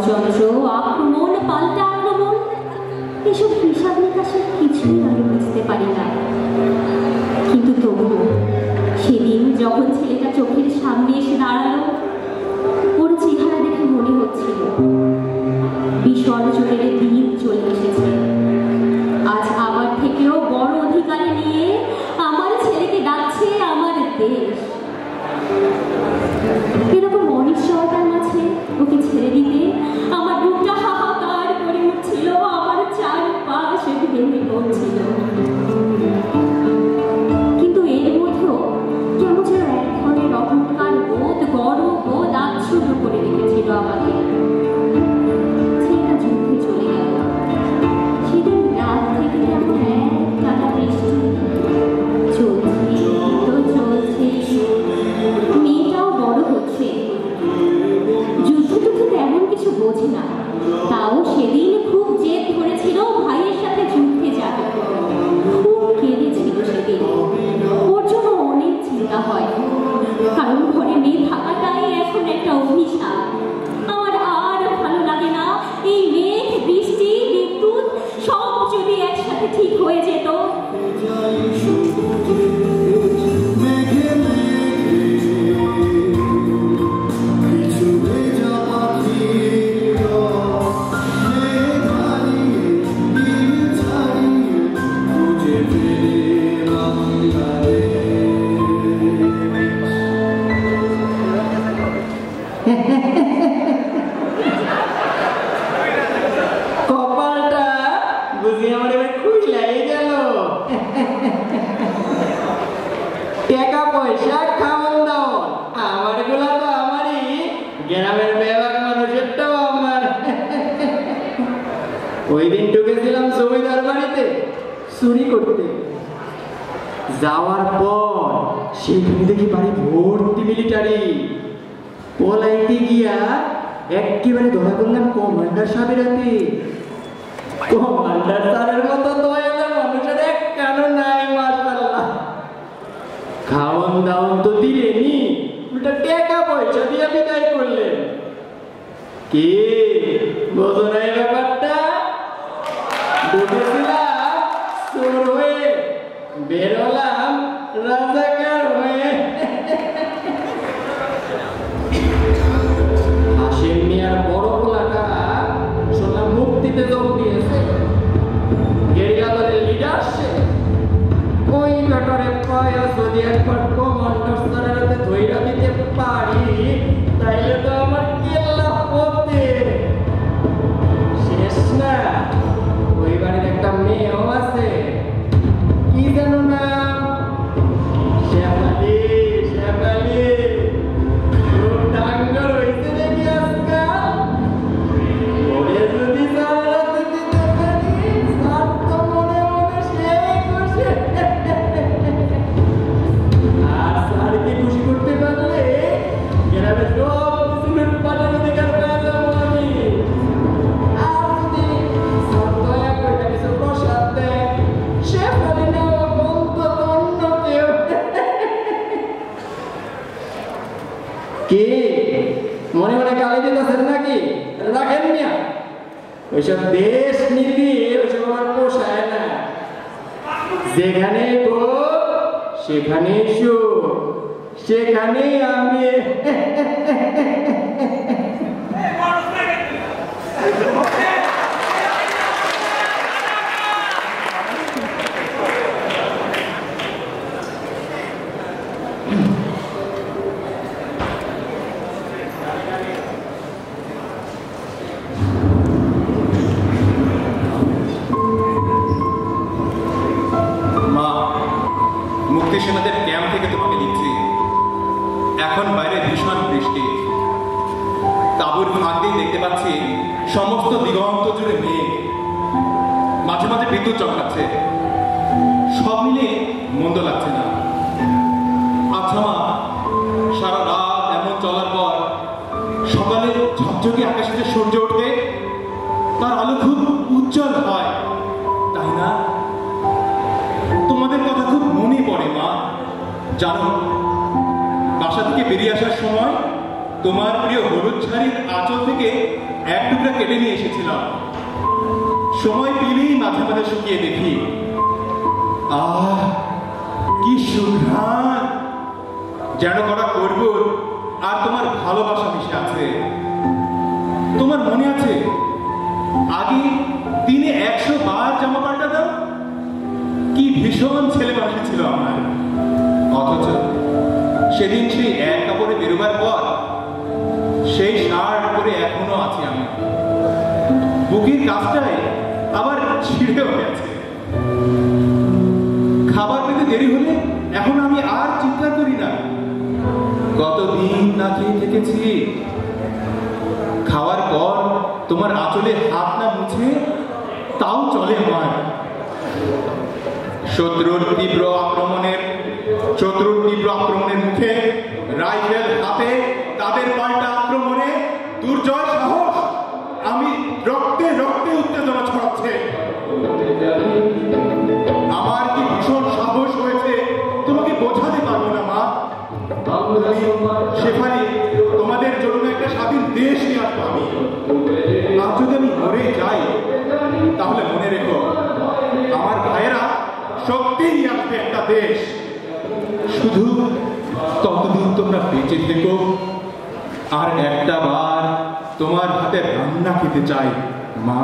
ষড়যন্ত্র, আক্রমণ, পাল্টা আক্রমণ, এসব হিসাব নিকাশের কিছুই আমি বুঝতে পারি না। কিন্তু তবুও সেদিন যখন ছেলেটা চোখের সামনে এসে দাঁড়ালো, ওর চেহারা দেখে মনে হচ্ছিল বিসর্জনের দিন চলে এসেছে। আজ আমার থেকেও বড় অধিকারে নিয়ে আমার ছেলেকে ডাকছে আমার দেশ। এরকম অনিশ্চয়তার মাঝে ওকে ছেড়ে দিতে আমার বুকটা হাহাকার করে উঠছিল, আমার চারপাশে ভেঙে পড়ছিল। কিন্তু এর মধ্যেও কেমন যেন এক ধরনের অহংকার বোধ, গর্ব বোধ আচ্ছন্ন করে রেখেছিল আমাকে। ছেলেটা যুদ্ধে চলে গেল। সেদিন রাত থেকে কেমন এক টানা বৃষ্টি চলছে তো চলছে। মেয়েটাও বড় হচ্ছে, যুদ্ধ টুদ্ধ তেমন কিছু বোঝে না, তাও সেদিন খুব জেদ ধরেছিল ভাইয়ের সাথে যুদ্ধে যাবে। খুব কেঁদেছিল সেদিন, ওর জন্য অনেক চিন্তা হয়, কারণ ঘরে মেয়ে থাকাটাই এখন একটা অভিশাপ। আমার আর ভালো লাগে না এই মেঘ, বৃষ্টি, বিদ্যুৎ সব যদি একসাথে ঠিক হয়ে যেত। কপালটা বুঝি আমার এবার খুইলাই গেল। টাকা পয়সা খাওয়ান দাওয়ান আমার গুলা তো আমারই, গ্রামের বেবাক মানুষেরটাও আমার। ওই দিন ঢুকেছিলাম জমিদার বাড়িতে চুরি করতে, যাওয়ার পর সেখানে দেখি বাড়ি ভর্তি মিলিটারি। পলাইতে গিয়া একেবারে ধরা করলাম কমান্ডার সাহেবের হাতে। কমান্ডার স্যারের মতো দয়ালু মানুষের এক কারণ নাই মাশাআল্লাহ। খাওয়ান দাওয়ান তো দিলেনি, উল্টা টাকা পয়সা দিয়ে বিদায় করলেন। কি বোঝো না এই ব্যাপারটা? ঢুকেছিলাম চোর হয়ে, বেরোলাম রাজাকার হয়ে। হাসিম মিয়ার বড় পোলাটা শুনলাম মুক্তিতে যোগ দিয়েছে, গেরিলা দলের লিডার সে। ওই ব্যাটারে পায়া যদি একবার কমান্ডার স্যারের হাতে ধইরা দিতে পারি, তাইলে তো আমার কেল্লা পথে শেষ না। ওই বাড়ির একটা মেয়েও আছে, কি জানো না, শ্যামালি। শ্যামালি খুব ডাঙ্গর হইতে দেখি আজকাল। ওরে যদি সারা দিতে পারি, সার তো মনে মনে সে খুশি। আর স্যারকে খুশি করতে পারলে গ্রামের সব কিছু লুটপাটের অধিকার পেয়ে যাবো আমি। আর যদি স্যার দয়া করে কিছু প্রসাদ দেয়, সে বলি না বন্ধ অন্য কেউ। কি মনে মনে গালি দিতেছেন নাকি? রাখেন মিয়া, ওইসব দেশ নীতি ওইসব আমার পোষায় না। যেখানে সেখানে সেখানে আমি। সেনাদের ক্যাম্প থেকে তোমাকে দিচ্ছি। এখন বাইরে ভীষণ বৃষ্টি, তাঁবুর ফাঁক দিয়ে দেখতে পাচ্ছি সমস্ত দিগন্ত জুড়ে মেঘ, মাঝে মাঝে বিদ্যুৎ চমকাচ্ছে। সব মিলে মন্দ লাগছে না। আচ্ছা মা, সারা রাত এমন চলার পর সকালে ঝকঝকে আকাশে যে সূর্য ওঠে, তার আলো খুব উজ্জ্বল হয়, তাই না? তোমাদের কথা খুব মনে পড়ে মা। জানো, বাসা থেকে বেরিয়ে আসার সময় তোমার প্রিয় হলুদ শাড়ির আঁচল থেকে এক টুকরা কেটে নিয়ে এসেছিলাম। সময় পেলেই মাঝে মাঝে শুকিয়ে দেখি, আহ কি সুঘ্রাণ, যেন করা করব আর তোমার ভালোবাসা মিশে আছে। তোমার মনে আছে আগে দিনে 100 বার জামা পাল্টা দাও? কি ভীষণ ছেলে মানুষ ছিল আমার। অথচ সেদিন সেই এক কাপড়ে বেরোবার পর সেই শার্ট পরে এখনো আছি আমি। বুকের কাজটাই আবার ছিঁড়েও গেছে। খাবার পেতে দেরি হলে এখন আমি আর চিন্তা করি না। কতদিন না খেয়ে থেকেছি। খাওয়ার পর তোমার আঁচলে হাত না মুছে তাও চলে আমার। শত্রুর তীব্র আক্রমণের মুখে রাইফেল হাতে তাদের পাল্টা আক্রমণে দুর্জয় সাহস আমি রক্তে রক্তে উত্তেজনা ছড়াচ্ছে। আমার কি ভীষণ সাহস হয়েছে তোমাকে বোঝাতে পারবো না মা। সেখানে তোমাদের জন্য একটা স্বাধীন দেশ নিয়ে আসবো আমি। আর যদি আমি মরে যাই তাহলে মনে রেখো আমার ভাইয়েরা সত্যি নিয়ে আসবে একটা দেশ। শুধু ততদিন তোমরা বেঁচে থেকো আর একটা বার তোমার হাতে রান্না খেতে চাই মা।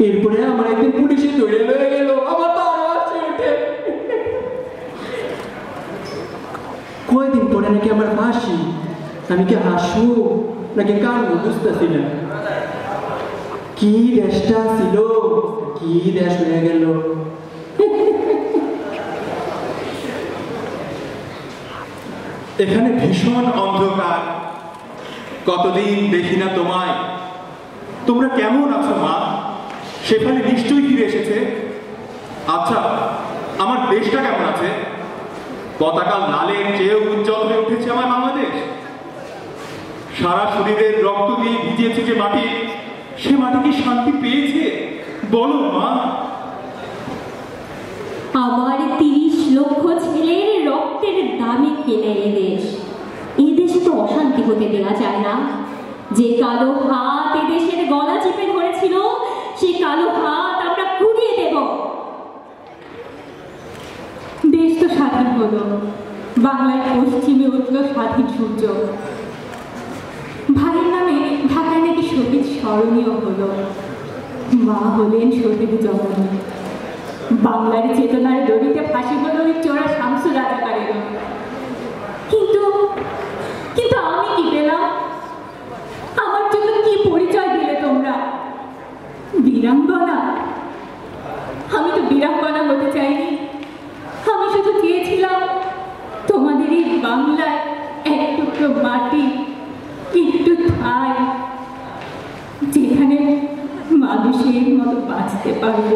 এরপরে আমার একদিন পুলিশে ধরে লয়ে গেল, আমার তো আরো আসছে উঠে। কয়দিন পরে নাকি আমার ফাঁসি, আমি কি হাসবো নাকি কাঁদবো বুঝতেছি না। কি দেশটা ছিল, কি দেশ হয়ে গেল। এখানে ভীষণ অন্ধকার, কতদিন দেখি না তোমায়। তোমরা কেমন আছো মা? সেখানে নিশ্চয়ই ফিরে এসেছে। আচ্ছা, আমার দেশটা কেমন আছে? পতাকা লালের চেয়েও উজ্জ্বল হয়ে উঠেছে আমার বাংলাদেশ। সারা শরীরের রক্ত দিয়ে ভিজিয়েছে যে মাটি, সে মাটি কি শান্তি পেয়েছে? বলো মা। আমার 30 লক্ষ ছেলের রক্তের দামে কেনে এদেশ। এদেশে তো অশান্তি হতে দেওয়া যায় না। যে কালো হাত এদেশের গলা চেপে ধরেছিল, সেই কালো হাত আমরা কুড়িয়ে দেব। দেশ তো স্বাধীন হলো, বাংলার পশ্চিমে উঠল স্বাধীন সূর্য। ভাইয়ের নামে ঢাকায় নাকি শহীদ স্মরণীয় হলো। মা হলেন শহীদ জননী। বাংলার চেতনার দড়িতে ফাঁসি হলো ওই চোরা শামসুর রাজাকারের। কিন্তু কিন্তু আমি কি পেলাম? আমার জন্য কি পরিচয় দিলে তোমরা? বীরাঙ্গনা? আমি তো বীরাঙ্গনা হতে চাইনি। আমি শুধু চেয়েছিলাম তোমাদের এই বাংলায় এক টুকরো মাটি, একটু ঠাই, যেখানে মানুষের মতো বাঁচতে পারবে।